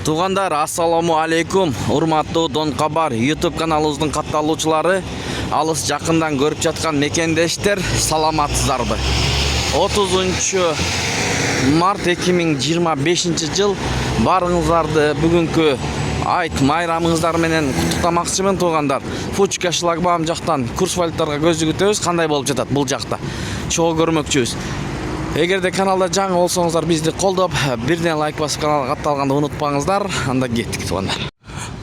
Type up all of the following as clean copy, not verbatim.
Туғандар, ассаламу алейкум. Урматтуу Дон Кабар YouTube каналыбыздын катталуучулары, алыс жакындан көрүп жаткан мекендештер, саламатсыздарбы? 30 март 2025 жыл барыңыздарды бүгүнкү айт майрамыңыздар менен куттуктамакчымын туугандар. Фучка шлагбаум жактан курс валюталарга көздү күтөбүз. Кандай болуп жатат бул жакта? Чогуу көрмөкчүбүз. Эгерде каналда жаңы болсоңуздар, бизди колдоп, бирден лайк басып каналга катталганды унутпаңыздар. Анда кеттик туугандар.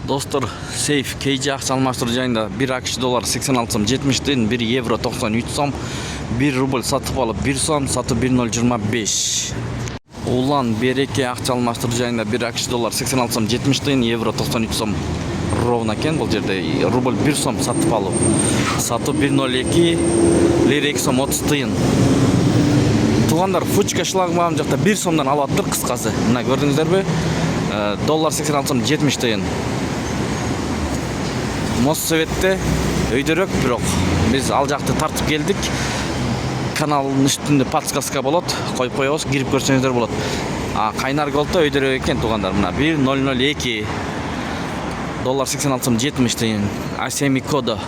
Достор, сейф KJ акча алмаштыруу жайында 1 AQSh доллар 86 сом 70 тиын, 1 евро 93 сом, 1 рубль сатып алып 1 сом, сатып 1025. Улан береке акча алмаштыруу жайында 1 AQSh доллар 86 сом 70 тиын, евро 93 сом ровно экен. Бул жерде рубль 1 сом сатып алып, сатып 102, лира 2 сом 30 тиын. Туғандар, фучка шлагбаум жақта 1 сомдан алып атыр қысқасы. Мына көрдіңіздербі? Доллар 86 сом 70 тиын. Моссоветте өйдөрөк, бирок биз ал жакты тартып келдик. Каналдын үстүндө подсказка болот, коюп коебуз, кирип көрсөңүздөр болот. Кайнар голдо өйдөрөк экен туугандар. Мына 1002 доллар 86 сом 70 тиын. Асеми кодо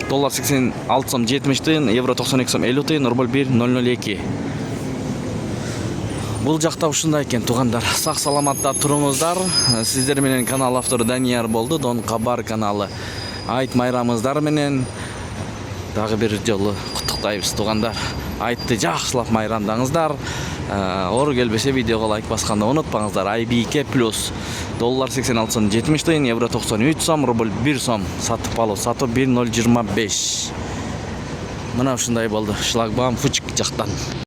доллар 86 сом 70 тиын, евро 92 сом 50 тиын, рубль 1002. Бул жакта ушундай экен туугандар. Сак саламатта туруңуздар. Сиздер менен канал автору Данияр болду, Дон Кабар каналы. Айт майрамыңыздар менен дагы бир жолу куттуктайбыз туугандар. Айтты жакшылап майрамдаңыздар. Ору келбесе видеого лайк басканды унутпаңыздар. IBK плюс доллар 86 сом 70 тиын, евро 93 сом, рубль 1 сом сатып алып, сатып 1025. Мына ушундай болду. Шлагбаум фучк жактан.